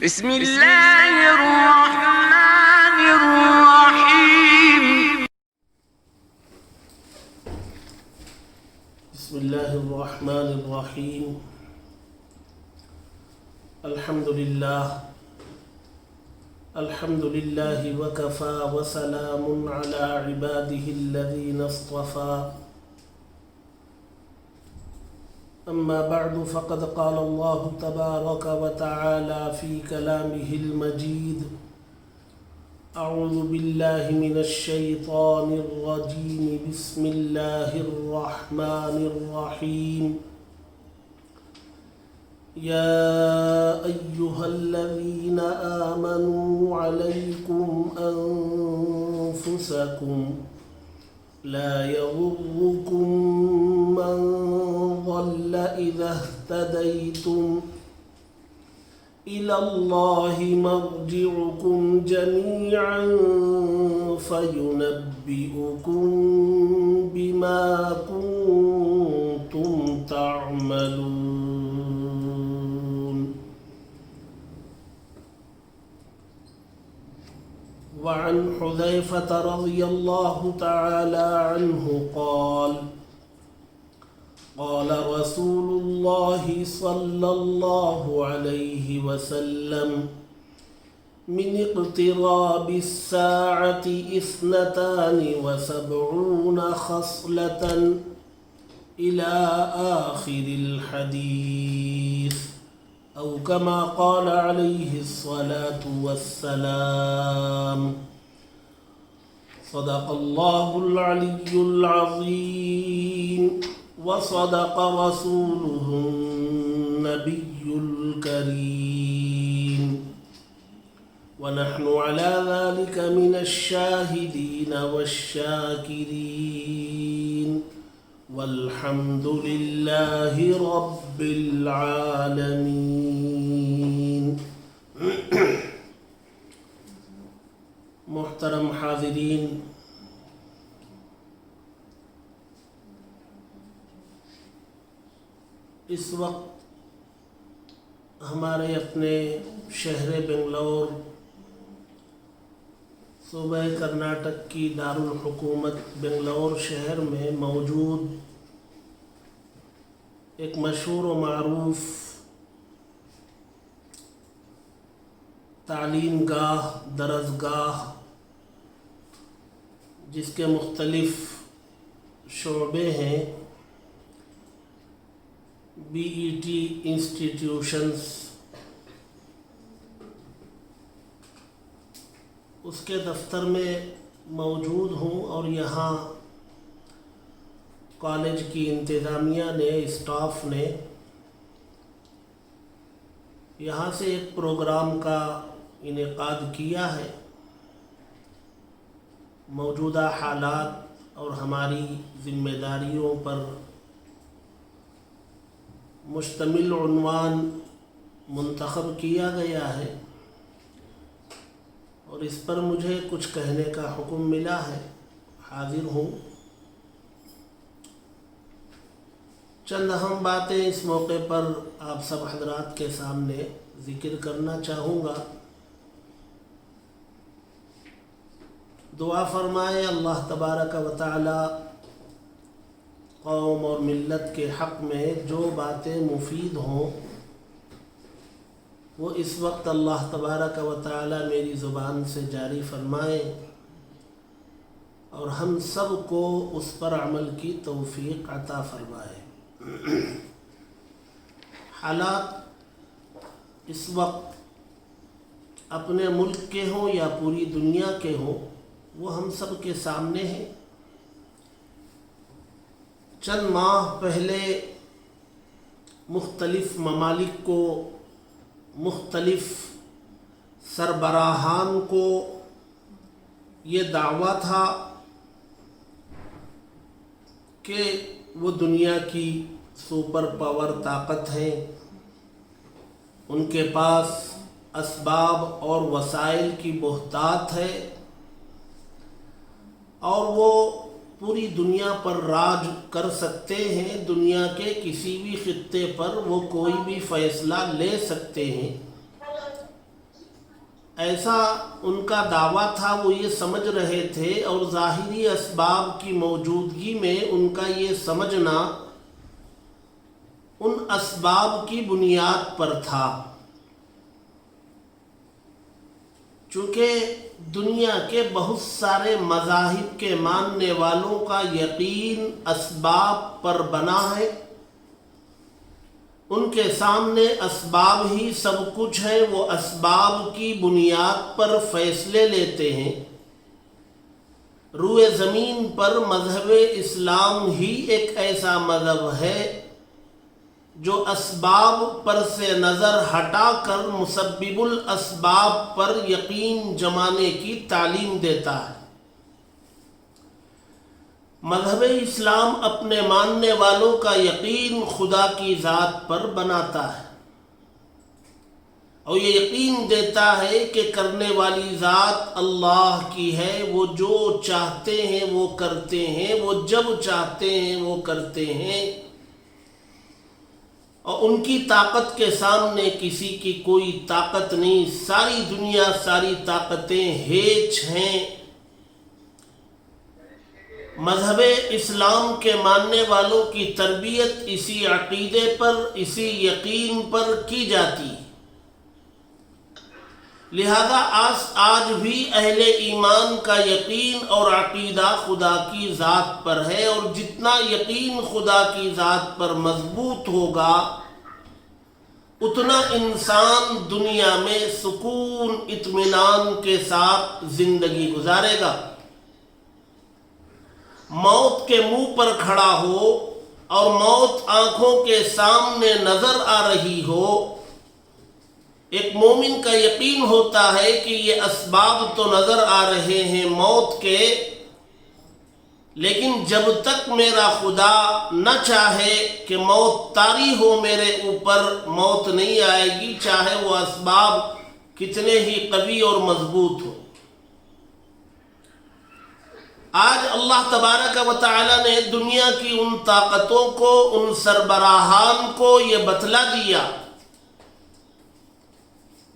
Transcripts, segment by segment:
بسم الله الرحمن الرحيم. بسم الله الرحمن الرحيم. الحمد لله وكفى وسلام على عباده الذين اصطفى. أما بعد فقد قال الله تبارك وتعالى في كلامه المجيد: أعوذ بالله من الشيطان الرجيم. بسم الله الرحمن الرحيم. يا أيها الذين آمنوا عليكم أنفسكم لا يضركم من ضل إذا اهتديتم إلى الله مرجعكم جميعا فينبئكم بما كنتم تعملون. وعن حذيفة رضي الله تعالى عنه قال: قال رسول الله صلى الله عليه وسلم: من اقتراب الساعة 72 خصلة إلى آخر الحديث، أو كما قال عليه الصلاة والسلام. صدق الله العلي العظيم وصدق رسوله النبي الكريم، ونحن على ذلك من الشاهدين والشاكرين، والحمد لله رب العالمين. محترم حاضرین، اس وقت ہمارے اپنے شہر بنگلور، صوبہ کرناٹک کی دارالحکومت بنگلور شہر میں موجود ایک مشہور و معروف تعلیم گاہ، درسگاہ، جس کے مختلف شعبے ہیں: BET انسٹیٹیوشنز، اس کے دفتر میں موجود ہوں، اور یہاں کالج کی انتظامیہ نے، اسٹاف نے یہاں سے ایک پروگرام کا انعقاد کیا ہے. موجودہ حالات اور ہماری ذمہ داریوں پر مشتمل عنوان منتخب کیا گیا ہے، اور اس پر مجھے کچھ کہنے کا حکم ملا ہے. حاضر ہوں. چند اہم باتیں اس موقع پر آپ سب حضرات کے سامنے ذکر کرنا چاہوں گا. دعا فرمائے اللہ تبارک و تعالی قوم اور ملت کے حق میں جو باتیں مفید ہوں وہ اس وقت اللہ تبارک و تعالی میری زبان سے جاری فرمائے، اور ہم سب کو اس پر عمل کی توفیق عطا فرمائے. حالات اس وقت اپنے ملک کے ہوں یا پوری دنیا کے ہوں، وہ ہم سب کے سامنے ہیں. چند ماہ پہلے مختلف ممالک کو، مختلف سربراہان کو یہ دعویٰ تھا کہ وہ دنیا کی سپر پاور طاقت ہیں، ان کے پاس اسباب اور وسائل کی بہتات ہے، اور وہ پوری دنیا پر راج کر سکتے ہیں. دنیا کے کسی بھی خطے پر وہ کوئی بھی فیصلہ لے سکتے ہیں. ایسا ان کا دعویٰ تھا، وہ یہ سمجھ رہے تھے، اور ظاہری اسباب کی موجودگی میں ان کا یہ سمجھنا ان اسباب کی بنیاد پر تھا، چونکہ دنیا کے بہت سارے مذاہب کے ماننے والوں کا یقین اسباب پر بنا ہے، ان کے سامنے اسباب ہی سب کچھ ہے، وہ اسباب کی بنیاد پر فیصلے لیتے ہیں۔ روئے زمین پر مذہب اسلام ہی ایک ایسا مذہب ہے جو اسباب پر سے نظر ہٹا کر مسبب الاسباب پر یقین جمانے کی تعلیم دیتا ہے۔ مذہب اسلام اپنے ماننے والوں کا یقین خدا کی ذات پر بناتا ہے، اور یہ یقین دیتا ہے کہ کرنے والی ذات اللہ کی ہے، وہ جو چاہتے ہیں وہ کرتے ہیں، وہ جب چاہتے ہیں وہ کرتے ہیں، اور ان کی طاقت کے سامنے کسی کی کوئی طاقت نہیں۔ ساری دنیا، ساری طاقتیں ہیچ ہیں۔ مذہب اسلام کے ماننے والوں کی تربیت اسی عقیدے پر، اسی یقین پر کی جاتی ہے۔ لہذا آج بھی اہل ایمان کا یقین اور عقیدہ خدا کی ذات پر ہے، اور جتنا یقین خدا کی ذات پر مضبوط ہوگا اتنا انسان دنیا میں سکون، اطمینان کے ساتھ زندگی گزارے گا۔ موت کے منہ پر کھڑا ہو اور موت آنکھوں کے سامنے نظر آ رہی ہو، ایک مومن کا یقین ہوتا ہے کہ یہ اسباب تو نظر آ رہے ہیں موت کے، لیکن جب تک میرا خدا نہ چاہے کہ موت طاری ہو میرے اوپر، موت نہیں آئے گی، چاہے وہ اسباب کتنے ہی قوی اور مضبوط ہو۔ آج اللہ تبارک و تعالی نے دنیا کی ان طاقتوں کو، ان سربراہان کو یہ بتلا دیا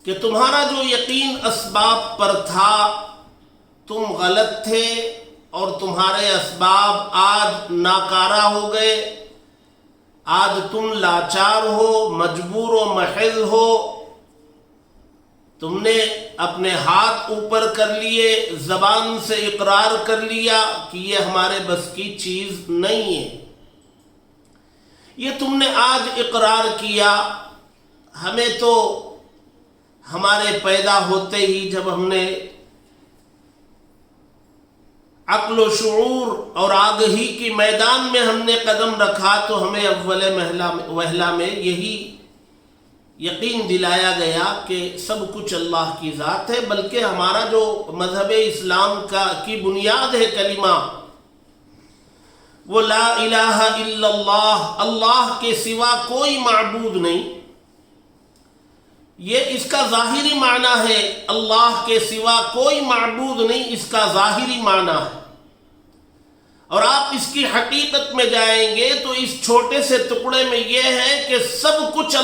کہ تمہارا جو یقین اسباب پر تھا تم غلط تھے، اور تمہارے اسباب آج ناکارہ ہو گئے، آج تم لاچار ہو، مجبور و محض ہو، تم نے اپنے ہاتھ اوپر کر لیے، زبان سے اقرار کر لیا کہ یہ ہمارے بس کی چیز نہیں ہے۔ یہ تم نے آج اقرار کیا، ہمیں تو ہمارے پیدا ہوتے ہی جب ہم نے عقل و شعور اور آگہی کی میدان میں ہم نے قدم رکھا تو ہمیں اول وہلہ میں یہی یقین دلایا گیا کہ سب کچھ اللہ کی ذات ہے، بلکہ ہمارا جو مذہب اسلام کی بنیاد ہے کلمہ، وہ لا الہ الا اللہ، اللہ کے سوا کوئی معبود نہیں۔ یہ اس کا ظاہری معنی ہے، اللہ کے سوا کوئی معبود نہیں، اس کا ظاہری معنی ہے۔ اور آپ اس کی حقیقت میں جائیں گے تو اس چھوٹے سے ٹکڑے میں یہ ہے کہ سب کچھ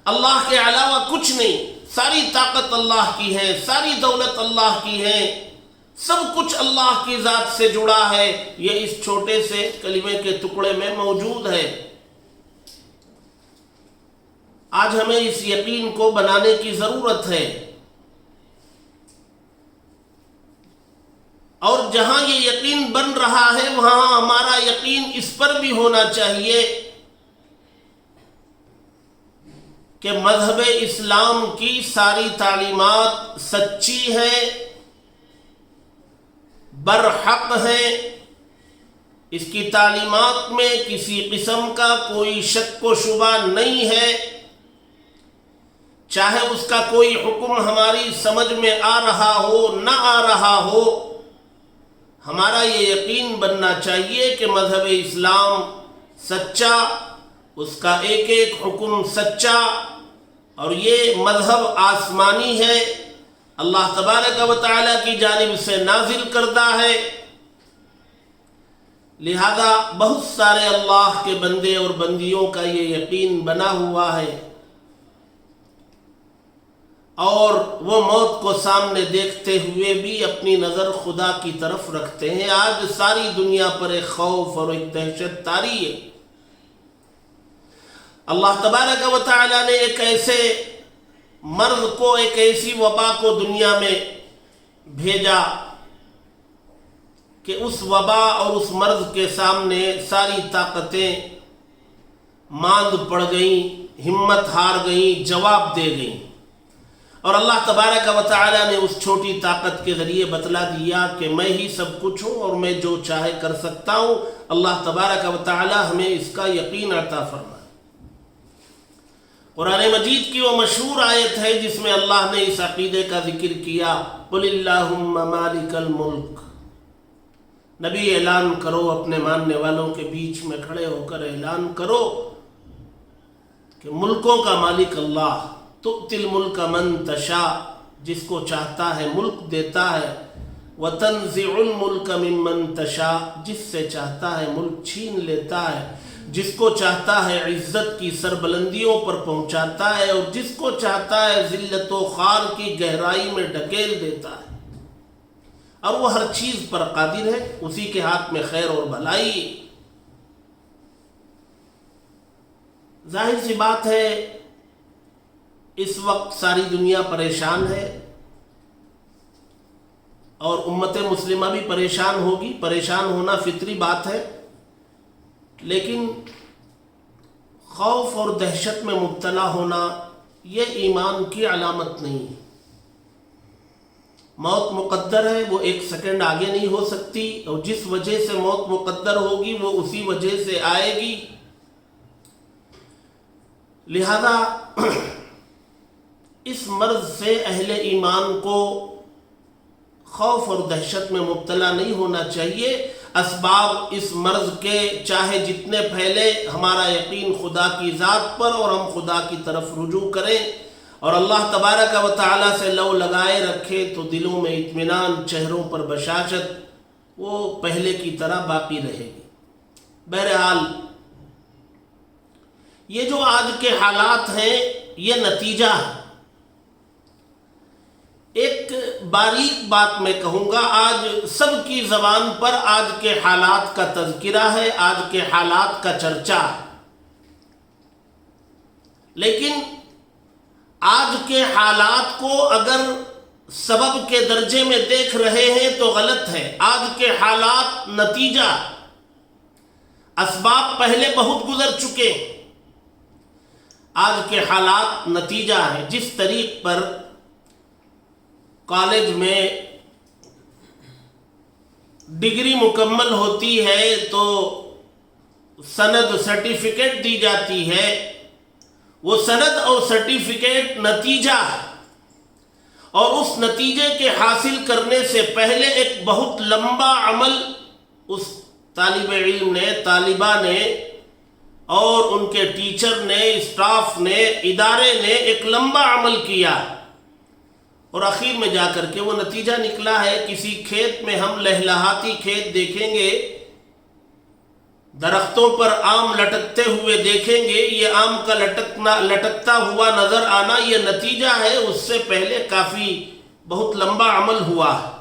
اللہ کے علاوہ کچھ نہیں، ساری طاقت اللہ کی ہے، ساری دولت اللہ کی ہے، سب کچھ اللہ کی ذات سے جڑا ہے، یہ اس چھوٹے سے کلمے کے ٹکڑے میں موجود ہے۔ آج ہمیں اس یقین کو بنانے کی ضرورت ہے، اور جہاں یہ یقین بن رہا ہے وہاں ہمارا یقین اس پر بھی ہونا چاہیے کہ مذہب اسلام کی ساری تعلیمات سچی ہیں، برحق ہیں، اس کی تعلیمات میں کسی قسم کا کوئی شک و شبہ نہیں ہے، چاہے اس کا کوئی حکم ہماری سمجھ میں آ رہا ہو نہ آ رہا ہو، ہمارا یہ یقین بننا چاہیے کہ مذہب اسلام سچا، اس کا ایک ایک حکم سچا، اور یہ مذہب آسمانی ہے، اللہ تبارک و تعالیٰ کی جانب سے نازل کردہ ہے۔ لہذا بہت سارے اللہ کے بندے اور بندیوں کا یہ یقین بنا ہوا ہے۔ اور وہ موت کو سامنے دیکھتے ہوئے بھی اپنی نظر خدا کی طرف رکھتے ہیں۔ آج ساری دنیا پر ایک خوف اور ایک دہشت طاری ہے۔ اللہ تبارک و تعالی نے ایک ایسے مرض کو، ایک ایسی وبا کو دنیا میں بھیجا کہ اس وبا اور اس مرض کے سامنے ساری طاقتیں ماند پڑ گئیں، ہمت ہار گئیں، جواب دے گئیں، اور اللہ تبارک و تعالی نے اس چھوٹی طاقت کے ذریعے بتلا دیا کہ میں ہی سب کچھ ہوں اور میں جو چاہے کر سکتا ہوں۔ اللہ تبارک و تعالی ہمیں اس کا یقین عطا فرمائے۔ قرآن مجید کی وہ مشہور آیت ہے جس میں اللہ نے اس عقیدے کا ذکر کیا، قل اللہم مالک الملک۔ نبی اعلان کرو، اپنے ماننے والوں کے بیچ میں کھڑے ہو کر اعلان کرو کہ ملکوں کا مالک اللہ، تؤتی الملک من تشاء، جس کو چاہتا ہے ملک دیتا ہے، وتنزع الملک ممن تشاء، جس سے چاہتا ہے ملک چھین لیتا ہے، جس کو چاہتا ہے عزت کی سربلندیوں پر پہنچاتا ہے، اور جس کو چاہتا ہے ذلت و خوار کی گہرائی میں ڈھکیل دیتا ہے، اور وہ ہر چیز پر قادر ہے، اسی کے ہاتھ میں خیر اور بھلائی۔ ظاہر سی بات ہے اس وقت ساری دنیا پریشان ہے، اور امت مسلمہ بھی پریشان ہوگی، پریشان ہونا فطری بات ہے، لیکن خوف اور دہشت میں مبتلا ہونا یہ ایمان کی علامت نہیں ہے۔ موت مقدر ہے، وہ ایک سیکنڈ آگے نہیں ہو سکتی، اور جس وجہ سے موت مقدر ہوگی وہ اسی وجہ سے آئے گی۔ لہذا اس مرض سے اہل ایمان کو خوف اور دہشت میں مبتلا نہیں ہونا چاہیے۔ اسباب اس مرض کے چاہے جتنے پھیلے، ہمارا یقین خدا کی ذات پر، اور ہم خدا کی طرف رجوع کریں اور اللہ تبارک و تعالی سے لو لگائے رکھے تو دلوں میں اطمینان، چہروں پر بشاشت وہ پہلے کی طرح باقی رہے گی۔ بہرحال یہ جو آج کے حالات ہیں یہ نتیجہ ہے۔ ایک باریک بات میں کہوں گا، آج سب کی زبان پر آج کے حالات کا تذکرہ ہے، آج کے حالات کا چرچا ہے، لیکن آج کے حالات کو اگر سبب کے درجے میں دیکھ رہے ہیں تو غلط ہے۔ آج کے حالات نتیجہ، اسباب پہلے بہت گزر چکے، آج کے حالات نتیجہ ہے۔ جس طریق پر کالج میں ڈگری مکمل ہوتی ہے تو سند، سرٹیفکیٹ دی جاتی ہے، وہ سند اور سرٹیفکیٹ نتیجہ ہے، اور اس نتیجے کے حاصل کرنے سے پہلے ایک بہت لمبا عمل اس طالب علم نے، طالبہ نے، اور ان کے ٹیچر نے، اسٹاف نے، ادارے نے ایک لمبا عمل کیا، اور آخر میں جا کر کے وہ نتیجہ نکلا ہے۔ کسی کھیت میں ہم لہلہاتی کھیت دیکھیں گے، درختوں پر آم لٹکتے ہوئے دیکھیں گے، یہ آم کا لٹکتا ہوا نظر آنا یہ نتیجہ ہے، اس سے پہلے کافی بہت لمبا عمل ہوا ہے۔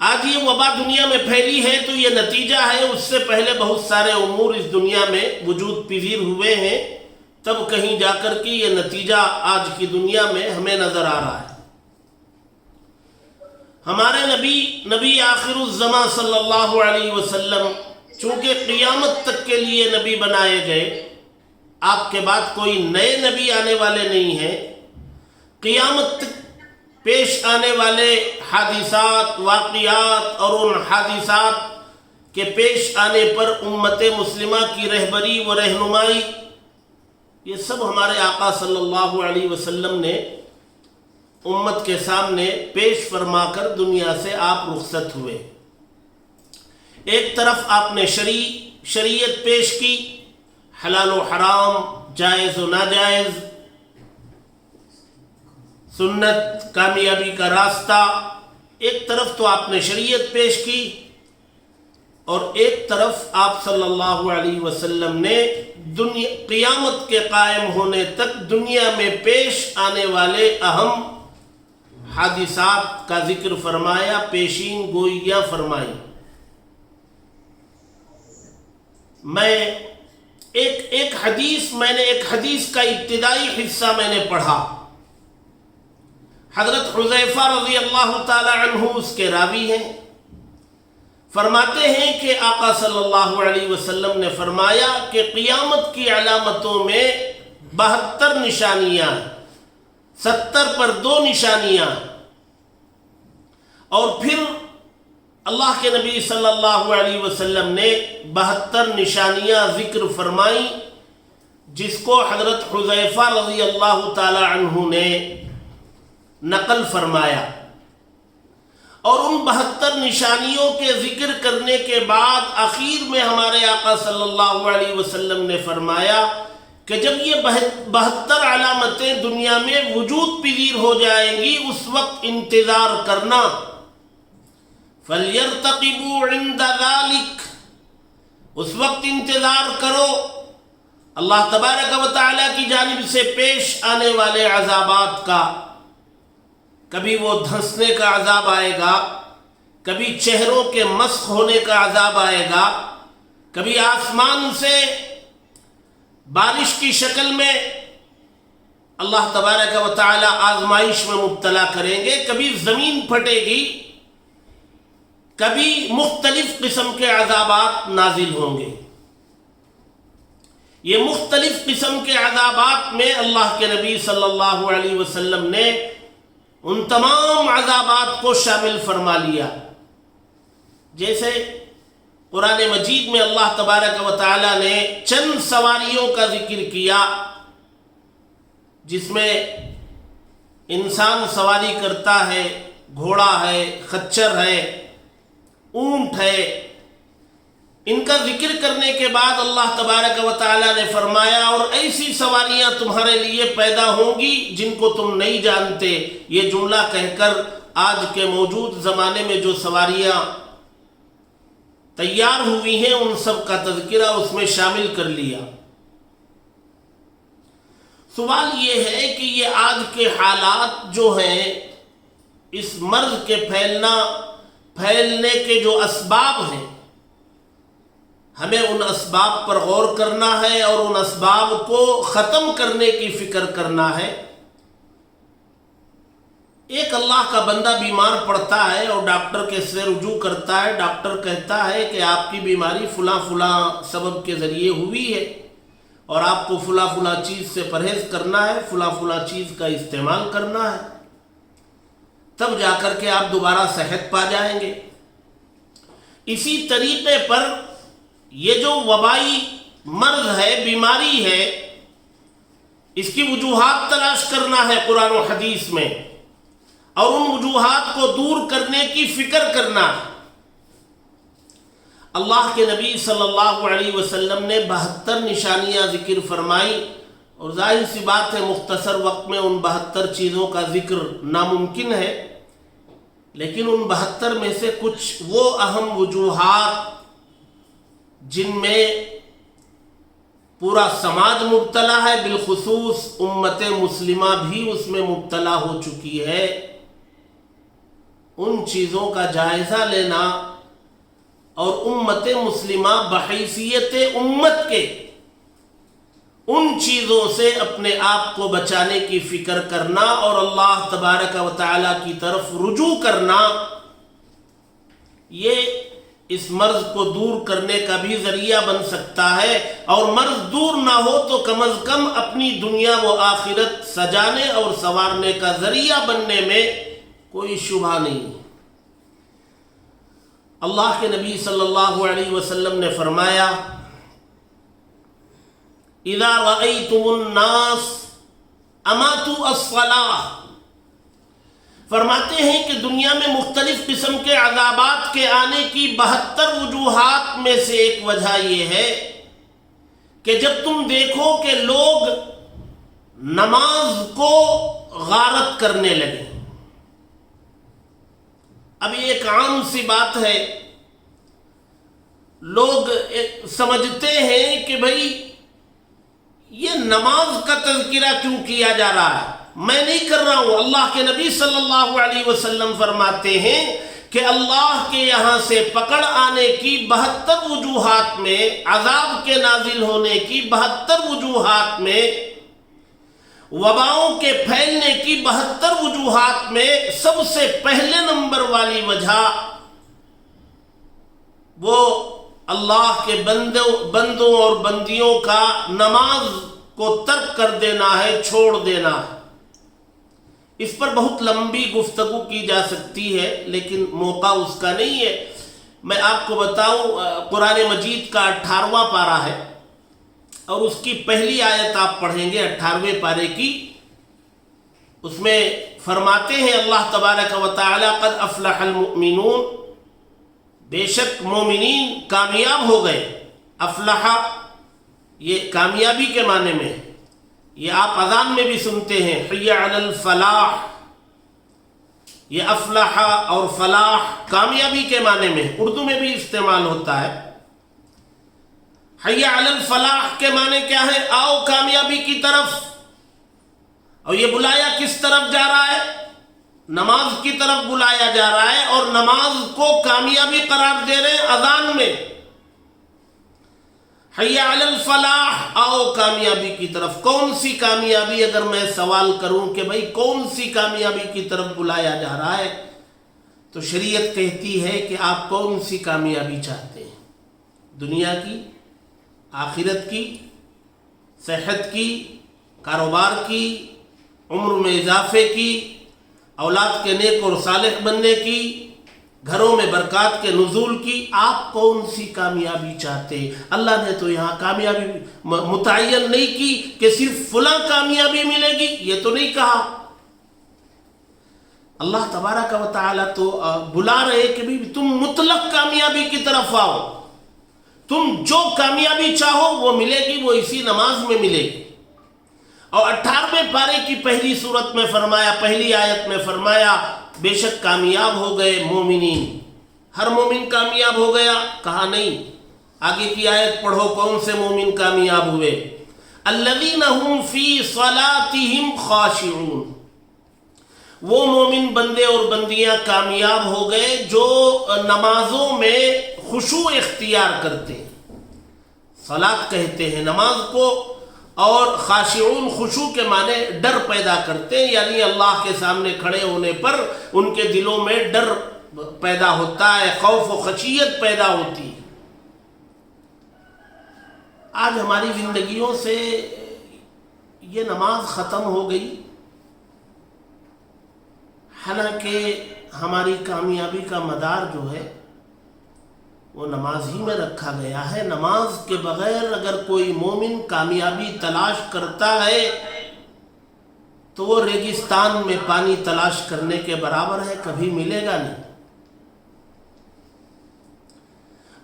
آج یہ وبا دنیا میں پھیلی ہے تو یہ نتیجہ ہے، اس سے پہلے بہت سارے امور اس دنیا میں وجود پذیر ہوئے ہیں، تب کہیں جا کر کے یہ نتیجہ آج کی دنیا میں ہمیں نظر آ رہا ہے۔ ہمارے نبی آخر الزمان صلی اللہ علیہ وسلم چونکہ قیامت تک کے لیے نبی بنائے گئے، آپ کے بعد کوئی نئے نبی آنے والے نہیں ہیں، قیامت تک پیش آنے والے حادثات، واقعات اور ان حادثات کے پیش آنے پر امت مسلمہ کی رہبری و رہنمائی، یہ سب ہمارے آقا صلی اللہ علیہ وسلم نے امت کے سامنے پیش فرما کر دنیا سے آپ رخصت ہوئے۔ ایک طرف آپ نے شریعت پیش کی، حلال و حرام، جائز و ناجائز، سنت، کامیابی کا راستہ، ایک طرف تو آپ نے شریعت پیش کی، اور ایک طرف آپ صلی اللہ علیہ وسلم نے قیامت کے قائم ہونے تک دنیا میں پیش آنے والے اہم حادثات کا ذکر فرمایا، پیشین گوئیاں فرمائی۔ میں ایک حدیث کا ابتدائی حصہ میں نے پڑھا۔ حضرت حذیفہ رضی اللہ تعالی عنہ اس کے راوی ہیں، فرماتے ہیں کہ آقا صلی اللہ علیہ وسلم نے فرمایا کہ قیامت کی علامتوں میں 72 نشانیاں، 70 پر 2 نشانیاں، اور پھر اللہ کے نبی صلی اللہ علیہ وسلم نے 72 نشانیاں ذکر فرمائیں، جس کو حضرت حذیفہ رضی اللہ تعالی عنہ نے نقل فرمایا۔ اور ان 72 نشانیوں کے ذکر کرنے کے بعد آخر میں ہمارے آقا صلی اللہ علیہ وسلم نے فرمایا کہ جب یہ 72 علامتیں دنیا میں وجود پذیر ہو جائیں گی، اس وقت انتظار کرنا، فَلْيَرْتَقِبُوا عِنْدَ ذَلِكَ، اس وقت انتظار کرو اللہ تبارک و تعالیٰ کی جانب سے پیش آنے والے عذابات کا۔ کبھی وہ دھنسنے کا عذاب آئے گا، کبھی چہروں کے مسخ ہونے کا عذاب آئے گا، کبھی آسمان سے بارش کی شکل میں اللہ تبارک و تعالی آزمائش میں مبتلا کریں گے، کبھی زمین پھٹے گی، کبھی مختلف قسم کے عذابات نازل ہوں گے۔ یہ مختلف قسم کے عذابات میں اللہ کے نبی صلی اللہ علیہ وسلم نے ان تمام عذابات کو شامل فرما لیا۔ جیسے قرآن مجید میں اللہ تبارک و تعالی نے چند سواریوں کا ذکر کیا، جس میں انسان سواری کرتا ہے، گھوڑا ہے، خچر ہے، اونٹ ہے۔ ان کا ذکر کرنے کے بعد اللہ تبارک و تعالی نے فرمایا اور ایسی سواریاں تمہارے لیے پیدا ہوں گی جن کو تم نہیں جانتے۔ یہ جملہ کہہ کر آج کے موجود زمانے میں جو سواریاں تیار ہوئی ہیں ان سب کا تذکرہ اس میں شامل کر لیا۔ سوال یہ ہے کہ یہ آج کے حالات جو ہیں، اس مرض کے پھیلنے کے جو اسباب ہیں، ہمیں ان اسباب پر غور کرنا ہے اور ان اسباب کو ختم کرنے کی فکر کرنا ہے۔ ایک اللہ کا بندہ بیمار پڑتا ہے اور ڈاکٹر کے سے رجوع کرتا ہے، ڈاکٹر کہتا ہے کہ آپ کی بیماری فلاں فلاں سبب کے ذریعے ہوئی ہے اور آپ کو فلاں فلاں چیز سے پرہیز کرنا ہے، فلاں فلاں چیز کا استعمال کرنا ہے، تب جا کر کے آپ دوبارہ صحت پا جائیں گے۔ اسی طریقے پر یہ جو وبائی مرض ہے، بیماری ہے، اس کی وجوہات تلاش کرنا ہے قرآن و حدیث میں، اور ان وجوہات کو دور کرنے کی فکر کرنا ہے۔ اللہ کے نبی صلی اللہ علیہ وسلم نے 72 نشانیاں ذکر فرمائی، اور ظاہر سی بات ہے مختصر وقت میں ان 72 چیزوں کا ذکر ناممکن ہے، لیکن ان 72 میں سے کچھ وہ اہم وجوہات جن میں پورا سماج مبتلا ہے، بالخصوص امت مسلمہ بھی اس میں مبتلا ہو چکی ہے، ان چیزوں کا جائزہ لینا اور امت مسلمہ بحیثیت امت کے ان چیزوں سے اپنے آپ کو بچانے کی فکر کرنا اور اللہ تبارک و تعالی کی طرف رجوع کرنا، یہ اس مرض کو دور کرنے کا بھی ذریعہ بن سکتا ہے۔ اور مرض دور نہ ہو تو کم از کم اپنی دنیا و آخرت سجانے اور سنوارنے کا ذریعہ بننے میں کوئی شبہ نہیں۔ اللہ کے نبی صلی اللہ علیہ وسلم نے فرمایا، اذا رأيتم الناس اماتوا الصلاة، فرماتے ہیں کہ دنیا میں مختلف قسم کے عذابات کے آنے کی 72 وجوہات میں سے ایک وجہ یہ ہے کہ جب تم دیکھو کہ لوگ نماز کو غارت کرنے لگے۔ اب یہ ایک عام سی بات ہے، لوگ سمجھتے ہیں کہ بھئی یہ نماز کا تذکرہ کیوں کیا جا رہا ہے؟ میں نہیں کر رہا ہوں. اللہ کے نبی صلی اللہ علیہ وسلم فرماتے ہیں کہ اللہ کے یہاں سے پکڑ آنے کی 72 وجوہات میں، عذاب کے نازل ہونے کی 72 وجوہات میں، وباؤں کے پھیلنے کی 72 وجوہات میں سب سے پہلے نمبر والی وجہ وہ اللہ کے بندوں اور بندیوں کا نماز کو ترک کر دینا ہے، چھوڑ دینا ہے. اس پر بہت لمبی گفتگو کی جا سکتی ہے لیکن موقع اس کا نہیں ہے. میں آپ کو بتاؤں، قرآن مجید کا 18واں پارہ ہے اور اس کی پہلی آیت آپ پڑھیں گے 18ویں پارے کی. اس میں فرماتے ہیں اللہ تبارک و تعالی قد افلح المؤمنون، بے شک مومنین کامیاب ہو گئے. افلح یہ کامیابی کے معنی میں، یہ آپ اذان میں بھی سنتے ہیں حی علی الفلاح. یہ افلح اور فلاح کامیابی کے معنی میں اردو میں بھی استعمال ہوتا ہے. حی علی الفلاح کے معنی کیا ہے؟ آؤ کامیابی کی طرف. اور یہ بلایا کس طرف جا رہا ہے؟ نماز کی طرف بلایا جا رہا ہے، اور نماز کو کامیابی قرار دے رہے ہیں اذان میں. حی علی الفلاح، آؤ کامیابی کی طرف. کون سی کامیابی؟ اگر میں سوال کروں کہ بھئی کون سی کامیابی کی طرف بلایا جا رہا ہے تو شریعت کہتی ہے کہ آپ کون سی کامیابی چاہتے ہیں؟ دنیا کی، آخرت کی، صحت کی، کاروبار کی، عمر میں اضافے کی، اولاد کے نیک اور صالح بننے کی، گھروں میں برکات کے نزول کی. آپ کون سی کامیابی چاہتے ہیں؟ اللہ نے تو یہاں کامیابی متعین نہیں کی کہ صرف فلاں کامیابی ملے گی، یہ تو نہیں کہا. اللہ تبارک و تعالی تو بلا رہے کہ بھی تم مطلق کامیابی کی طرف آؤ. تم جو کامیابی چاہو وہ ملے گی، وہ اسی نماز میں ملے گی. اور 18ویں پارے کی پہلی سورت میں فرمایا، پہلی آیت میں فرمایا بے شک کامیاب ہو گئے مومنین. ہر مومن کامیاب ہو گیا؟ کہا نہیں. آگے کی آیت پڑھو، کون سے مومن کامیاب ہوئے؟ الذین هم فی صلاتہم خاشعون، وہ مومن بندے اور بندیاں کامیاب ہو گئے جو نمازوں میں خشوع اختیار کرتے ہیں. صلاۃ کہتے ہیں نماز کو، اور خاشعون خشوع کے معنی ڈر پیدا کرتے ہیں، یعنی اللہ کے سامنے کھڑے ہونے پر ان کے دلوں میں ڈر پیدا ہوتا ہے، خوف و خشیت پیدا ہوتی ہے. آج ہماری زندگیوں سے یہ نماز ختم ہو گئی، حالانکہ ہماری کامیابی کا مدار جو ہے وہ نماز ہی میں رکھا گیا ہے. نماز کے بغیر اگر کوئی مومن کامیابی تلاش کرتا ہے تو وہ ریگستان میں پانی تلاش کرنے کے برابر ہے، کبھی ملے گا نہیں.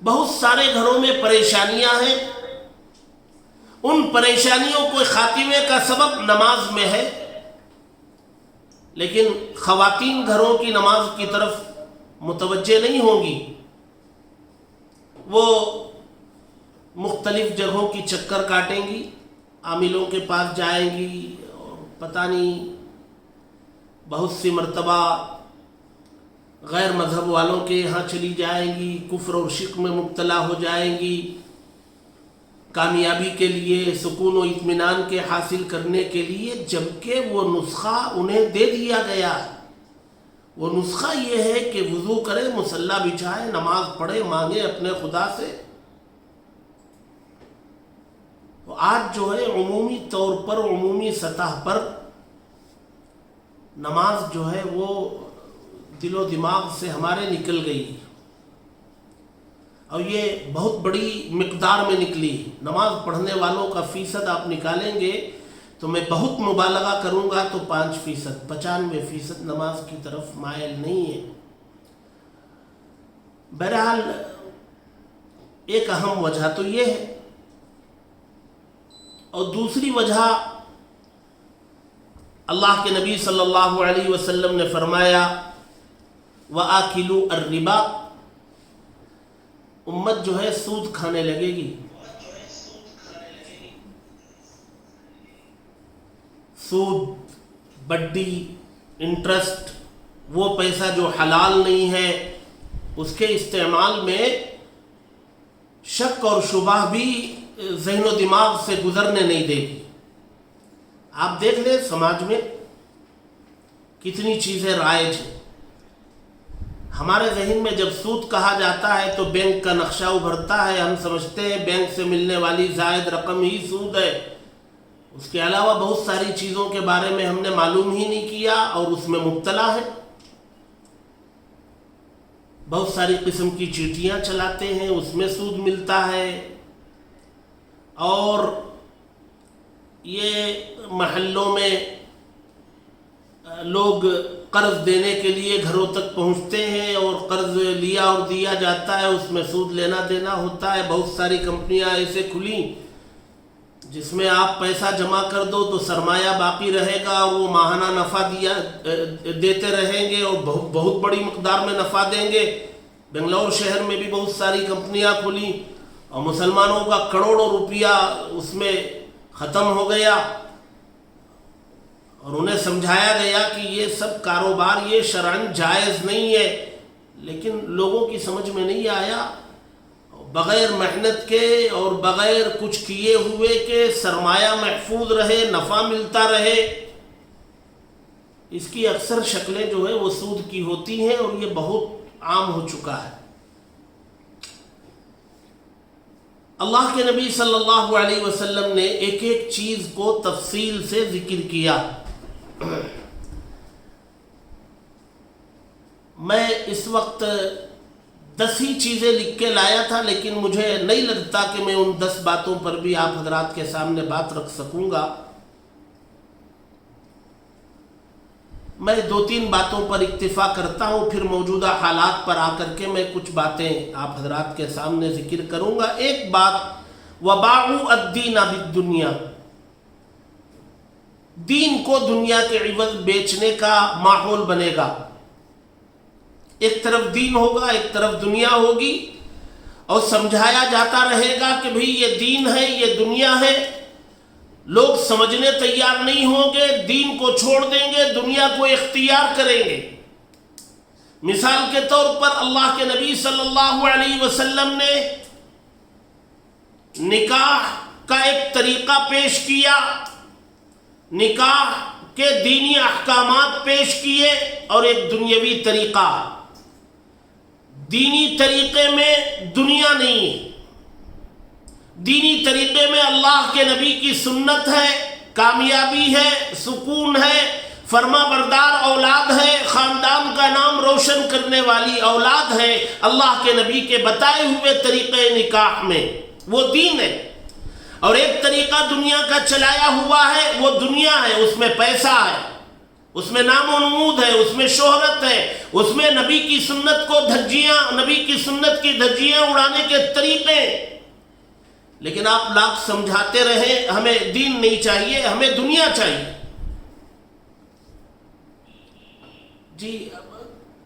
بہت سارے گھروں میں پریشانیاں ہیں، ان پریشانیوں کو خاتمے کا سبب نماز میں ہے، لیکن خواتین گھروں کی نماز کی طرف متوجہ نہیں ہوں گی. وہ مختلف جگہوں کی چکر کاٹیں گی، عاملوں کے پاس جائیں گی، اور پتہ نہیں بہت سی مرتبہ غیر مذہب والوں کے یہاں چلی جائیں گی، کفر اور شرک میں مبتلا ہو جائیں گی. کامیابی کے لیے، سکون و اطمینان کے حاصل کرنے کے لیے، جبکہ وہ نسخہ انہیں دے دیا گیا. وہ نسخہ یہ ہے کہ وضو کرے، مصلی بچھائے، نماز پڑھے، مانگے اپنے خدا سے. تو آج جو ہے عمومی طور پر، عمومی سطح پر نماز جو ہے وہ دل و دماغ سے ہمارے نکل گئی، اور یہ بہت بڑی مقدار میں نکلی. نماز پڑھنے والوں کا فیصد آپ نکالیں گے تو میں بہت مبالغہ کروں گا تو 5%، 95% نماز کی طرف مائل نہیں ہے. بہرحال ایک اہم وجہ تو یہ ہے، اور دوسری وجہ اللہ کے نبی صلی اللہ علیہ وسلم نے فرمایا وَآكِلُوا الرِّبَا، امت جو ہے سود کھانے لگے گی. سود، بڈی، انٹرسٹ، وہ پیسہ جو حلال نہیں ہے، اس کے استعمال میں شک اور شبہ بھی ذہن و دماغ سے گزرنے نہیں دے گی. آپ دیکھ لیں سماج میں کتنی چیزیں رائج ہیں. ہمارے ذہن میں جب سود کہا جاتا ہے تو بینک کا نقشہ ابھرتا ہے. ہم سمجھتے ہیں بینک سے ملنے والی زائد رقم ہی سود ہے. اس کے علاوہ بہت ساری چیزوں کے بارے میں ہم نے معلوم ہی نہیں کیا اور اس میں مبتلا ہے. بہت ساری قسم کی چیٹیاں چلاتے ہیں، اس میں سود ملتا ہے. اور یہ محلوں میں لوگ قرض دینے کے لیے گھروں تک پہنچتے ہیں اور قرض لیا اور دیا جاتا ہے، اس میں سود لینا دینا ہوتا ہے. بہت ساری کمپنیاں ایسے کھلیں جس میں آپ پیسہ جمع کر دو تو سرمایہ باقی رہے گا اور وہ ماہانہ نفع دیتے رہیں گے اور بہت بڑی مقدار میں نفع دیں گے. بنگلور شہر میں بھی بہت ساری کمپنیاں کھلیں اور مسلمانوں کا کروڑوں روپیہ اس میں ختم ہو گیا اور انہیں سمجھایا گیا کہ یہ سب کاروبار یہ شرعاً جائز نہیں ہے. لیکن لوگوں کی سمجھ میں نہیں آیا. بغیر محنت کے اور بغیر کچھ کیے ہوئے کہ سرمایہ محفوظ رہے، نفع ملتا رہے، اس کی اکثر شکلیں جو ہے وہ سود کی ہوتی ہیں اور یہ بہت عام ہو چکا ہے. اللہ کے نبی صلی اللہ علیہ وسلم نے ایک ایک چیز کو تفصیل سے ذکر کیا. میں اس وقت 10 ہی چیزیں لکھ کے لایا تھا، لیکن مجھے نہیں لگتا کہ میں ان 10 باتوں پر بھی آپ حضرات کے سامنے بات رکھ سکوں گا. میں 2-3 باتوں پر اکتفا کرتا ہوں، پھر موجودہ حالات پر آ کر کے میں کچھ باتیں آپ حضرات کے سامنے ذکر کروں گا. ایک بات، وَبَاعُوا الدِّينَ بِالدُّنْيَا، دین کو دنیا کے عوض بیچنے کا ماحول بنے گا. ایک طرف دین ہوگا، ایک طرف دنیا ہوگی اور سمجھایا جاتا رہے گا کہ بھئی یہ دین ہے، یہ دنیا ہے. لوگ سمجھنے تیار نہیں ہوں گے، دین کو چھوڑ دیں گے، دنیا کو اختیار کریں گے. مثال کے طور پر اللہ کے نبی صلی اللہ علیہ وسلم نے نکاح کا ایک طریقہ پیش کیا، نکاح کے دینی احکامات پیش کیے اور ایک دنیاوی طریقہ. دینی طریقے میں دنیا نہیں ہے، دینی طریقے میں اللہ کے نبی کی سنت ہے، کامیابی ہے، سکون ہے، فرما بردار اولاد ہے، خاندان کا نام روشن کرنے والی اولاد ہے. اللہ کے نبی کے بتائے ہوئے طریقے نکاح میں وہ دین ہے. اور ایک طریقہ دنیا کا چلایا ہوا ہے، وہ دنیا ہے، اس میں پیسہ ہے، اس میں نام و نمود ہے، اس میں شہرت ہے، اس میں نبی کی سنت کو نبی کی سنت کی دھجیاں اڑانے کے طریقے. لیکن آپ لاکھ سمجھاتے رہیں ہمیں دین نہیں چاہیے، ہمیں دنیا چاہیے. جی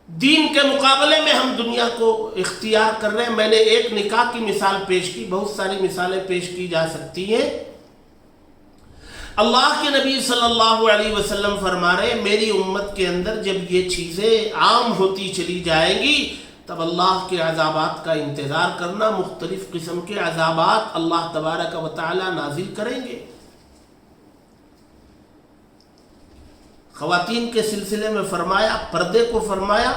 دین کے مقابلے میں ہم دنیا کو اختیار کر رہے ہیں. میں نے ایک نکاح کی مثال پیش کی، بہت ساری مثالیں پیش کی جا سکتی ہیں. اللہ کے نبی صلی اللہ علیہ وسلم فرما رہے ہیں میری امت کے اندر جب یہ چیزیں عام ہوتی چلی جائیں گی تب اللہ کے عذابات کا انتظار کرنا. مختلف قسم کے عذابات اللہ تبارک و تعالی نازل کریں گے. خواتین کے سلسلے میں فرمایا، پردے کو فرمایا،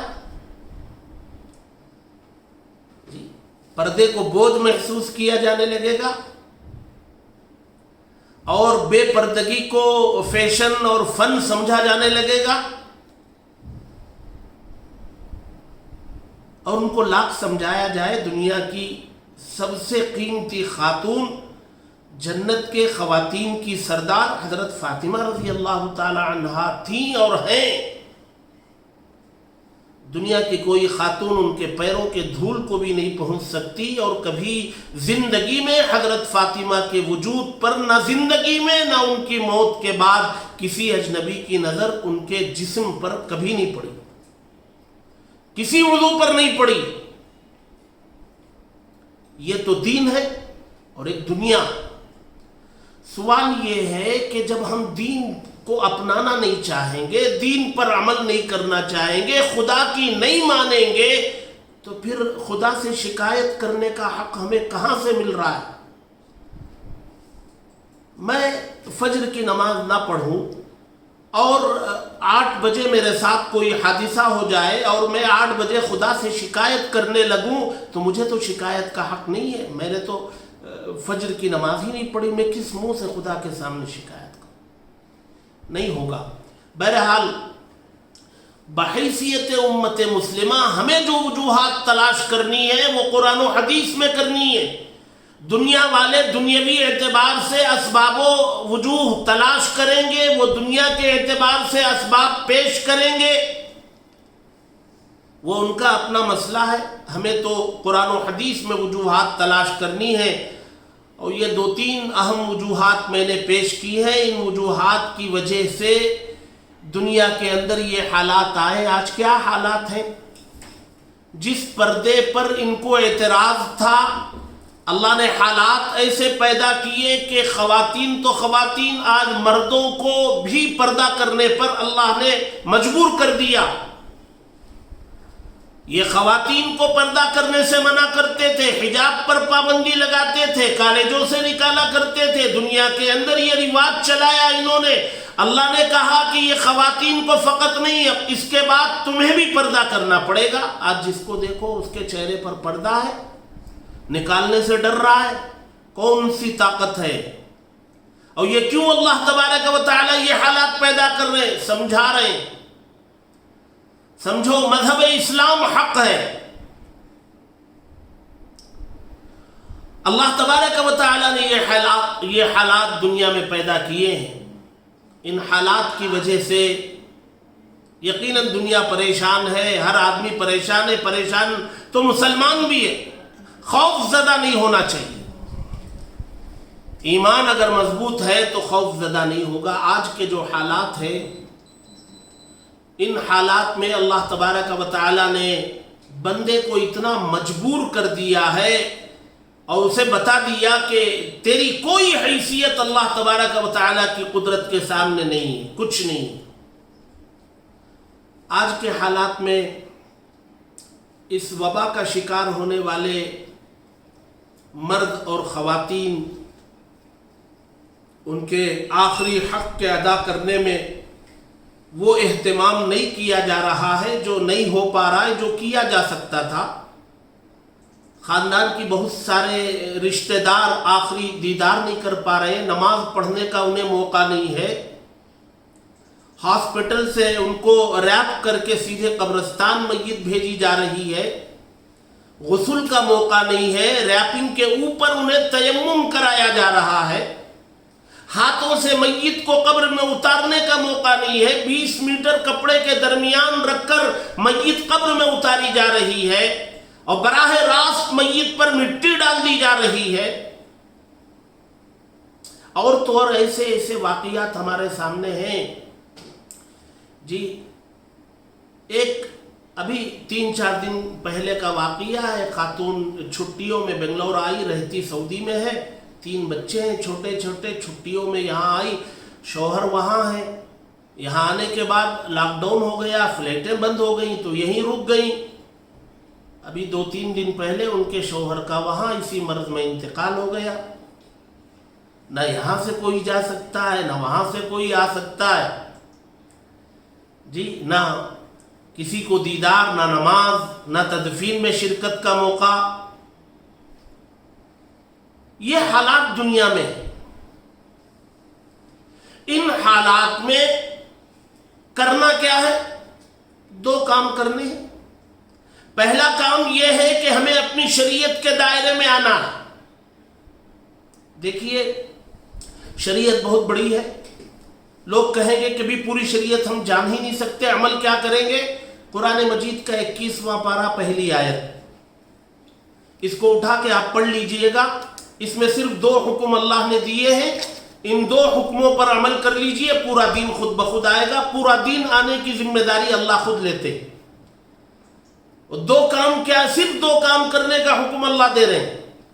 پردے کو بوجھ محسوس کیا جانے لگے گا اور بے پردگی کو فیشن اور فن سمجھا جانے لگے گا. اور ان کو لاکھ سمجھایا جائے دنیا کی سب سے قیمتی خاتون، جنت کے خواتین کی سردار حضرت فاطمہ رضی اللہ تعالی عنہا تھیں اور ہیں. دنیا کی کوئی خاتون ان کے پیروں کے دھول کو بھی نہیں پہنچ سکتی. اور کبھی زندگی میں حضرت فاطمہ کے وجود پر، نہ زندگی میں نہ ان کی موت کے بعد، کسی اجنبی کی نظر ان کے جسم پر کبھی نہیں پڑی، کسی عضو پر نہیں پڑی. یہ تو دین ہے اور ایک دنیا. سوال یہ ہے کہ جب ہم دین کو اپنانا نہیں چاہیں گے, دین پر عمل نہیں کرنا چاہیں گے, خدا کی نہیں مانیں گے, تو پھر خدا سے شکایت کرنے کا حق ہمیں کہاں سے مل رہا ہے؟ میں فجر کی نماز نہ پڑھوں اور 8 بجے میرے ساتھ کوئی حادثہ ہو جائے اور میں 8 بجے خدا سے شکایت کرنے لگوں تو مجھے تو شکایت کا حق نہیں ہے. میں نے تو فجر کی نماز ہی نہیں پڑھی, میں کس منہ سے خدا کے سامنے شکایت کروں؟ نہیں ہوگا. بہرحال بحیثیت امت مسلمہ ہمیں جو وجوہات تلاش کرنی ہے وہ قرآن و حدیث میں کرنی ہے. دنیا والے دنیاوی اعتبار سے اسباب و وجوہ تلاش کریں گے, وہ دنیا کے اعتبار سے اسباب پیش کریں گے, وہ ان کا اپنا مسئلہ ہے. ہمیں تو قرآن و حدیث میں وجوہات تلاش کرنی ہے, اور یہ 2-3 اہم وجوہات میں نے پیش کی ہیں. ان وجوہات کی وجہ سے دنیا کے اندر یہ حالات آئے. آج کیا حالات ہیں؟ جس پردے پر ان کو اعتراض تھا, اللہ نے حالات ایسے پیدا کیے کہ خواتین تو خواتین, آج مردوں کو بھی پردہ کرنے پر اللہ نے مجبور کر دیا. یہ خواتین کو پردہ کرنے سے منع کرتے تھے, حجاب پر پابندی لگاتے تھے, کالجوں سے نکالا کرتے تھے. دنیا کے اندر یہ رواج چلایا انہوں نے. اللہ نے کہا کہ یہ خواتین کو فقط نہیں, اب اس کے بعد تمہیں بھی پردہ کرنا پڑے گا. آج جس کو دیکھو اس کے چہرے پر پردہ ہے, نکالنے سے ڈر رہا ہے. کون سی طاقت ہے؟ اور یہ کیوں اللہ تبارک و تعالی یہ حالات پیدا کر رہے ہیں؟ سمجھا رہے ہیں. سمجھو مذہب اسلام حق ہے. اللہ تبارک و تعالی نے یہ حالات دنیا میں پیدا کیے ہیں. ان حالات کی وجہ سے یقیناً دنیا پریشان ہے, ہر آدمی پریشان ہے. پریشان تو مسلمان بھی ہے. خوف زدہ نہیں ہونا چاہیے. ایمان اگر مضبوط ہے تو خوف زدہ نہیں ہوگا. آج کے جو حالات ہیں, ان حالات میں اللہ تبارک و تعالی نے بندے کو اتنا مجبور کر دیا ہے اور اسے بتا دیا کہ تیری کوئی حیثیت اللہ تبارک و تعالی کی قدرت کے سامنے نہیں ہے, کچھ نہیں. آج کے حالات میں اس وبا کا شکار ہونے والے مرد اور خواتین, ان کے آخری حق کے ادا کرنے میں وہ اہتمام نہیں کیا جا رہا ہے جو نہیں ہو پا رہا ہے, جو کیا جا سکتا تھا. خاندان کی بہت سارے رشتہ دار آخری دیدار نہیں کر پا رہے, نماز پڑھنے کا انہیں موقع نہیں ہے. ہاسپٹل سے ان کو ریپ کر کے سیدھے قبرستان میت بھیجی جا رہی ہے. غسل کا موقع نہیں ہے, ریپنگ کے اوپر انہیں تیمم کرایا جا رہا ہے. ہاتھوں سے میت کو قبر میں اتارنے کا موقع نہیں ہے. 20 میٹر کپڑے کے درمیان رکھ کر میت قبر میں اتاری جا رہی ہے اور براہ راست میت پر مٹی ڈال دی جا رہی ہے. اور تو اور ایسے واقعات ہمارے سامنے ہیں. جی, ایک ابھی 3-4 دن پہلے کا واقعہ ہے. خاتون چھٹیوں میں بنگلور آئی, رہتی سعودی میں ہے, 3 بچے ہیں چھوٹے چھوٹے. چھٹیوں میں یہاں آئی, شوہر وہاں ہے. یہاں آنے کے بعد لاک ڈاؤن ہو گیا, فلیٹیں بند ہو گئیں تو یہیں رک گئیں. ابھی 2-3 دن پہلے ان کے شوہر کا وہاں اسی مرض میں انتقال ہو گیا. نہ یہاں سے کوئی جا سکتا ہے, نہ وہاں سے کوئی آ سکتا ہے. جی, نہ کسی کو دیدار, نہ نماز, نہ تدفین میں شرکت کا موقع. یہ حالات دنیا میں ہیں. ان حالات میں کرنا کیا ہے؟ 2 کام کرنے ہیں. پہلا کام یہ ہے کہ ہمیں اپنی شریعت کے دائرے میں آنا ہے. دیکھیے, شریعت بہت بڑی ہے. لوگ کہیں گے کہ بھی پوری شریعت ہم جان ہی نہیں سکتے, عمل کیا کریں گے؟ قرآن مجید کا 21واں پارہ پہلی آیت, اس کو اٹھا کے آپ پڑھ لیجئے گا. اس میں صرف 2 حکم اللہ نے دیے ہیں. ان 2 حکموں پر عمل کر لیجئے, پورا دین خود بخود آئے گا. پورا دین آنے کی ذمہ داری اللہ خود لیتے ہیں. 2 کام کیا؟ صرف 2 کام کرنے کا حکم اللہ دے رہے ہیں.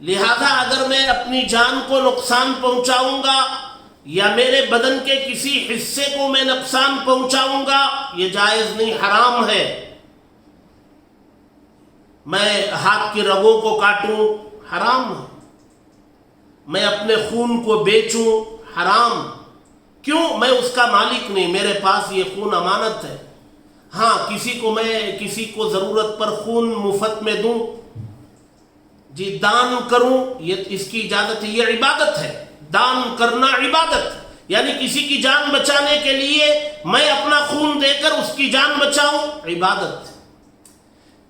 لہذا اگر میں اپنی جان کو نقصان پہنچاؤں گا یا میرے بدن کے کسی حصے کو میں نقصان پہنچاؤں گا یہ جائز نہیں، حرام ہے۔ میں ہاتھ کی رگوں کو کاٹوں، حرام ہے۔ میں اپنے خون کو بیچوں، حرام۔ کیوں؟ میں اس کا مالک نہیں، میرے پاس یہ خون امانت ہے۔ ہاں، کسی کو ضرورت پر خون مفت میں دوں، جی دان کروں، یہ اس کی اجازت ہے، یہ عبادت ہے۔ دان کرنا عبادت، یعنی کسی کی جان بچانے کے لیے میں اپنا خون دے کر اس کی جان بچاؤں، عبادت۔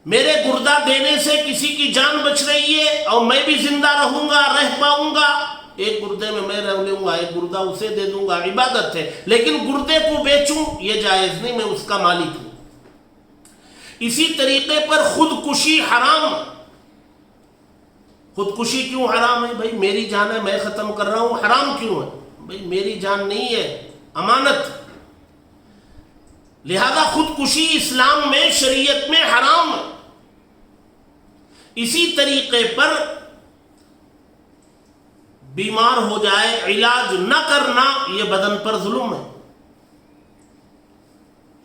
میرے گردہ دینے سے کسی کی جان بچ رہی ہے اور میں بھی زندہ رہوں گا، رہ پاؤں گا، ایک گردے میں میں رہ لوں گا، ایک گردہ اسے دے دوں گا، عبادت ہے۔ لیکن گردے کو بیچوں یہ جائز نہیں، میں اس کا مالک ہوں۔ اسی طریقے پر خودکشی حرام۔ خودکشی کیوں حرام ہے؟ بھائی میری جان ہے، میں ختم کر رہا ہوں، حرام کیوں ہے؟ بھائی میری جان نہیں ہے، امانت۔ لہذا خودکشی اسلام میں، شریعت میں حرام ہے۔ اسی طریقے پر بیمار ہو جائے علاج نہ کرنا یہ بدن پر ظلم ہے۔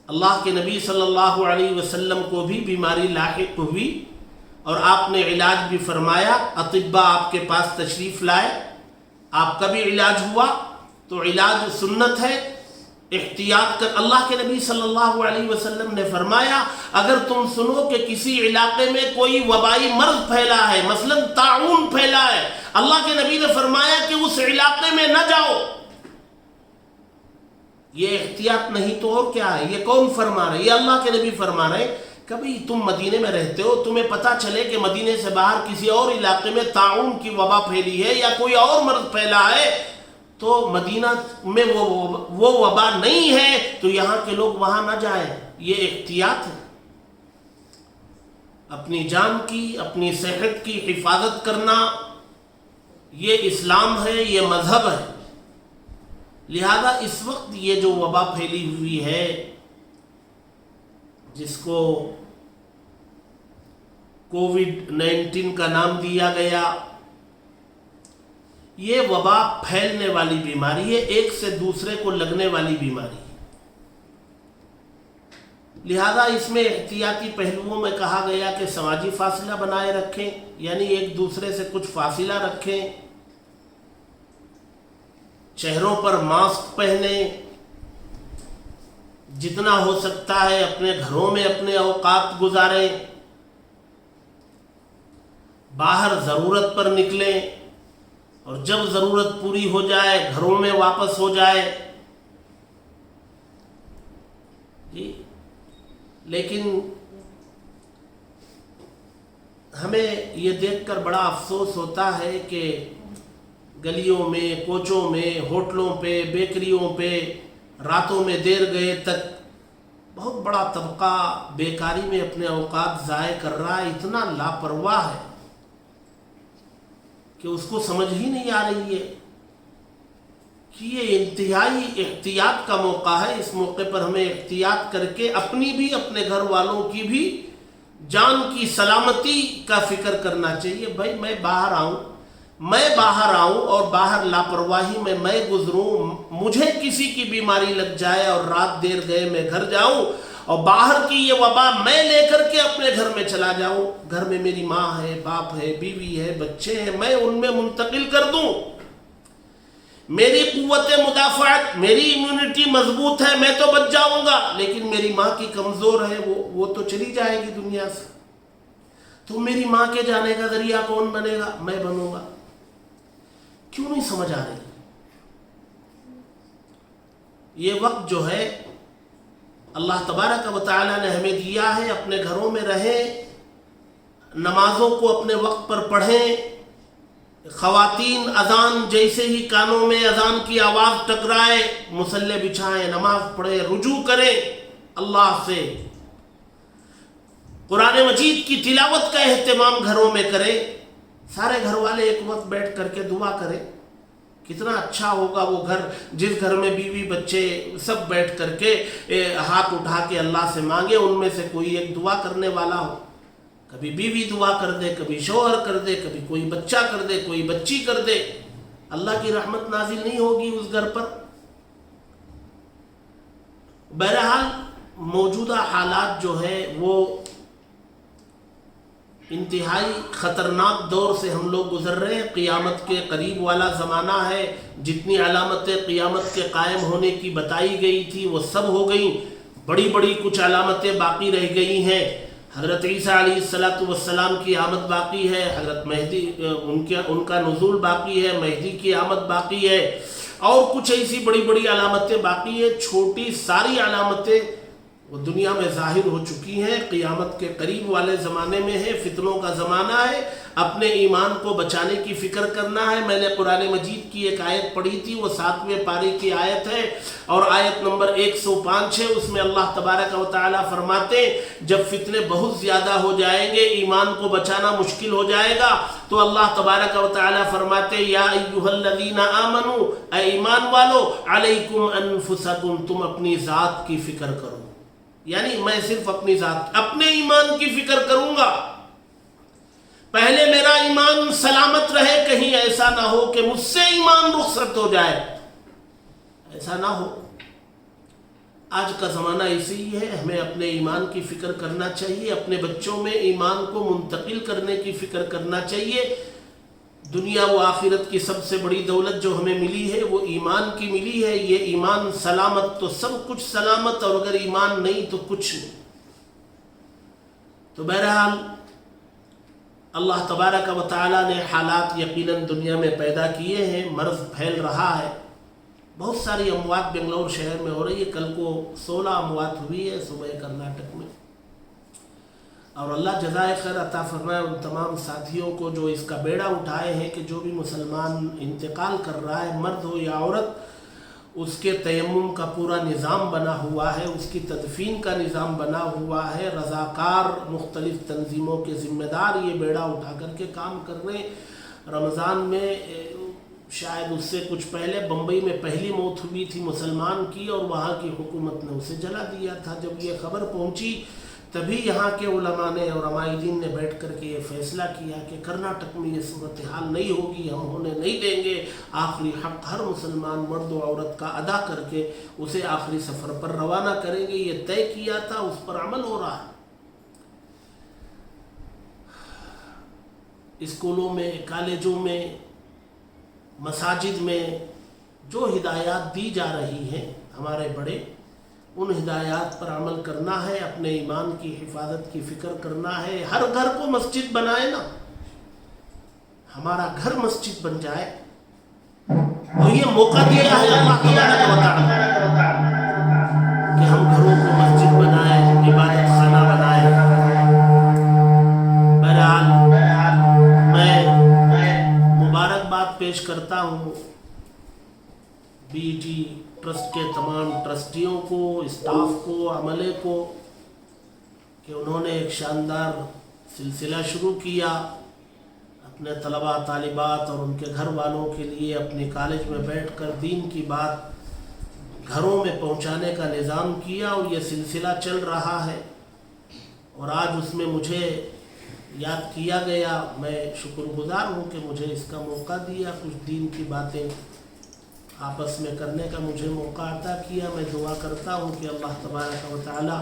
اللہ کے نبی صلی اللہ علیہ وسلم کو بھی بیماری لاحق ہوئی اور آپ نے علاج بھی فرمایا، اطباء آپ کے پاس تشریف لائے، آپ کا بھی علاج ہوا، تو علاج سنت ہے، احتیاط کر۔ اللہ کے نبی صلی اللہ علیہ وسلم نے فرمایا اگر تم سنو کہ کسی علاقے میں کوئی وبائی مرض پھیلا ہے، مثلا طاعون پھیلا ہے، اللہ کے نبی نے فرمایا کہ اس علاقے میں نہ جاؤ۔ یہ احتیاط نہیں تو اور کیا ہے؟ یہ کون فرما رہے؟ یہ اللہ کے نبی فرما رہے۔ کبھی تم مدینے میں رہتے ہو، تمہیں پتہ چلے کہ مدینے سے باہر کسی اور علاقے میں طاعون کی وبا پھیلی ہے یا کوئی اور مرض پھیلا ہے، تو مدینہ میں وہ وبا نہیں ہے تو یہاں کے لوگ وہاں نہ جائیں۔ یہ احتیاط ہے، اپنی جان کی، اپنی صحت کی حفاظت کرنا یہ اسلام ہے، یہ مذہب ہے۔ لہذا اس وقت یہ جو وبا پھیلی ہوئی ہے جس کو کووڈ-19 کا نام دیا گیا، یہ وبا پھیلنے والی بیماری ہے، ایک سے دوسرے کو لگنے والی بیماری ہے۔ لہذا اس میں احتیاطی پہلوؤں میں کہا گیا کہ سماجی فاصلہ بنائے رکھیں، یعنی ایک دوسرے سے کچھ فاصلہ رکھیں، چہروں پر ماسک پہنیں، جتنا ہو سکتا ہے اپنے گھروں میں اپنے اوقات گزاریں، باہر ضرورت پر نکلیں اور جب ضرورت پوری ہو جائے گھروں میں واپس ہو جائے۔ جی لیکن ہمیں یہ دیکھ کر بڑا افسوس ہوتا ہے کہ گلیوں میں، کوچوں میں، ہوٹلوں پہ، بیکریوں پہ راتوں میں دیر گئے تک بہت بڑا طبقہ بیکاری میں اپنے اوقات ضائع کر رہا ہے، اتنا لاپرواہ ہے کہ اس کو سمجھ ہی نہیں آ رہی ہے کہ یہ انتہائی احتیاط کا موقع ہے۔ اس موقع پر ہمیں احتیاط کر کے اپنی بھی، اپنے گھر والوں کی بھی جان کی سلامتی کا فکر کرنا چاہیے۔ بھائی میں باہر آؤں اور باہر لاپرواہی میں گزروں، مجھے کسی کی بیماری لگ جائے اور رات دیر گئے میں گھر جاؤں اور باہر کی یہ وبا میں لے کر کے اپنے گھر میں چلا جاؤں، گھر میں میری ماں ہے، باپ ہے، بیوی ہے، بچے ہیں، میں ان میں منتقل کر دوں۔ میری قوت مدافعت، میری امیونٹی مضبوط ہے، میں تو بچ جاؤں گا، لیکن میری ماں کی کمزور ہے، وہ تو چلی جائے گی دنیا سے، تو میری ماں کے جانے کا ذریعہ کون بنے گا؟ میں بنوں گا۔ کیوں نہیں سمجھ آ رہی؟ یہ وقت جو ہے اللہ تبارک و تعالیٰ نے ہمیں دیا ہے، اپنے گھروں میں رہیں، نمازوں کو اپنے وقت پر پڑھیں، خواتین اذان جیسے ہی کانوں میں اذان کی آواز ٹکرائے مصلے بچھائیں، نماز پڑھیں، رجوع کریں اللہ سے، قرآن مجید کی تلاوت کا اہتمام گھروں میں کریں، سارے گھر والے ایک وقت بیٹھ کر کے دعا کریں۔ کتنا اچھا ہوگا وہ گھر جس گھر میں بیوی بچے سب بیٹھ کر کے ہاتھ اٹھا کے اللہ سے مانگے، ان میں سے کوئی ایک دعا کرنے والا ہو۔ کبھی بیوی دعا کر دے، کبھی شوہر کر دے، کبھی کوئی بچہ کر دے، کوئی بچی کر دے، اللہ کی رحمت نازل نہیں ہوگی اس گھر پر؟ بہرحال موجودہ حالات جو ہے وہ انتہائی خطرناک دور سے ہم لوگ گزر رہے ہیں. قیامت کے قریب والا زمانہ ہے. جتنی علامتیں قیامت کے قائم ہونے کی بتائی گئی تھی وہ سب ہو گئیں. بڑی بڑی کچھ علامتیں باقی رہ گئی ہیں. حضرت عیسیٰ علیہ السلام کی آمد باقی ہے، حضرت مہدی ان کا نزول باقی ہے، مہدی کی آمد باقی ہے، اور کچھ ایسی بڑی بڑی علامتیں باقی ہیں. چھوٹی ساری علامتیں وہ دنیا میں ظاہر ہو چکی ہیں. قیامت کے قریب والے زمانے میں ہے، فتنوں کا زمانہ ہے. اپنے ایمان کو بچانے کی فکر کرنا ہے. میں نے قرآن مجید کی ایک آیت پڑھی تھی، وہ 7ویں پارے کی آیت ہے اور آیت نمبر 105 ہے. اس میں اللہ تبارک و تعالیٰ فرماتے ہیں جب فتنے بہت زیادہ ہو جائیں گے، ایمان کو بچانا مشکل ہو جائے گا، تو اللہ تبارک و تعالیٰ فرماتے ہیں یا ایھا الذین آمنوا، اے ایمان والو، علیکم انفسکم، تم اپنی ذات کی فکر کرو. یعنی میں صرف اپنی ذات، اپنے ایمان کی فکر کروں گا. پہلے میرا ایمان سلامت رہے، کہیں ایسا نہ ہو کہ مجھ سے ایمان رخصت ہو جائے، ایسا نہ ہو. آج کا زمانہ ایسے ہی ہے. ہمیں اپنے ایمان کی فکر کرنا چاہیے، اپنے بچوں میں ایمان کو منتقل کرنے کی فکر کرنا چاہیے. دنیا و آخرت کی سب سے بڑی دولت جو ہمیں ملی ہے وہ ایمان کی ملی ہے. یہ ایمان سلامت تو سب کچھ سلامت، اور اگر ایمان نہیں تو کچھ نہیں. تو بہرحال اللہ تبارک و تعالیٰ نے حالات یقیناً دنیا میں پیدا کیے ہیں. مرض پھیل رہا ہے. بہت ساری اموات بنگلور شہر میں ہو رہی ہے. کل کو 16 اموات ہوئی ہے صوبہ کرناٹک میں. اور اللہ جزائے خیر عطا فرمائے ان تمام ساتھیوں کو جو اس کا بیڑا اٹھائے ہیں کہ جو بھی مسلمان انتقال کر رہا ہے، مرد ہو یا عورت، اس کے تیمم کا پورا نظام بنا ہوا ہے، اس کی تدفین کا نظام بنا ہوا ہے. رضاکار مختلف تنظیموں کے ذمہ دار یہ بیڑا اٹھا کر کے کام کر رہے ہیں. رمضان میں شاید اس سے کچھ پہلے بمبئی میں پہلی موت ہوئی تھی مسلمان کی، اور وہاں کی حکومت نے اسے جلا دیا تھا. جب یہ خبر پہنچی تبھی یہاں کے علماء نے اور عمائدین نے بیٹھ کر کے یہ فیصلہ کیا کہ کرناٹک میں یہ صورتحال نہیں ہوگی، ہم ہونے نہیں دیں گے. آخری حق ہر مسلمان مرد و عورت کا ادا کر کے اسے آخری سفر پر روانہ کریں گے. یہ طے کیا تھا، اس پر عمل ہو رہا ہے. اسکولوں میں، کالجوں میں، مساجد میں جو ہدایات دی جا رہی ہیں ہمارے بڑے، ان ہدایات پر عمل کرنا ہے. اپنے ایمان کی حفاظت کی فکر کرنا ہے. ہر گھر کو مسجد بنائے نا، ہمارا گھر مسجد بن جائے. اور یہ موقع دیا ہے اللہ تبارک و تعالیٰ کہ ہم گھروں کو مسجد بنائیں، عبادت خانہ بنائیں. بہرحال میں مبارکباد پیش کرتا ہوں بی جی ٹرسٹ کے تمام ٹرسٹیوں کو، اسٹاف کو، عملے کو، کہ انہوں نے ایک شاندار سلسلہ شروع کیا اپنے طلباء طالبات اور ان کے گھر والوں کے لیے. اپنے کالج میں بیٹھ کر دین کی بات گھروں میں پہنچانے کا نظام کیا، اور یہ سلسلہ چل رہا ہے. اور آج اس میں مجھے یاد کیا گیا. میں شکر گزار ہوں کہ مجھے اس کا موقع دیا، کچھ دین کی باتیں آپس میں کرنے کا مجھے موقع عطا کیا. میں دعا کرتا ہوں کہ اللہ تبارک و تعالی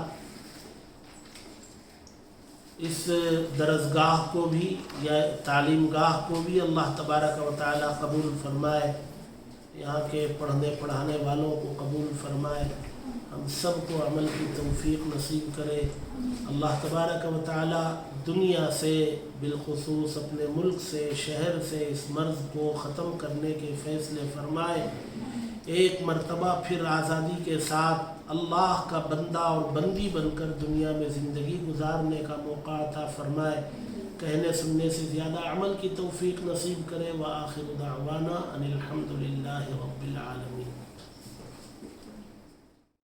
اس درسگاہ کو بھی یا تعلیم گاہ کو بھی اللہ تبارک و تعالی قبول فرمائے. یہاں کے پڑھنے پڑھانے والوں کو قبول فرمائے. ہم سب کو عمل کی توفیق نصیب کرے. اللہ تبارک و تعالی دنیا سے، بالخصوص اپنے ملک سے، شہر سے اس مرض کو ختم کرنے کے فیصلے فرمائے. ایک مرتبہ پھر آزادی کے ساتھ اللہ کا بندہ اور بندی بن کر دنیا میں زندگی گزارنے کا موقع عطا فرمائے. کہنے سننے سے زیادہ عمل کی توفیق نصیب کرے. وآخر دعوانا ان الحمد للہ رب العالمین.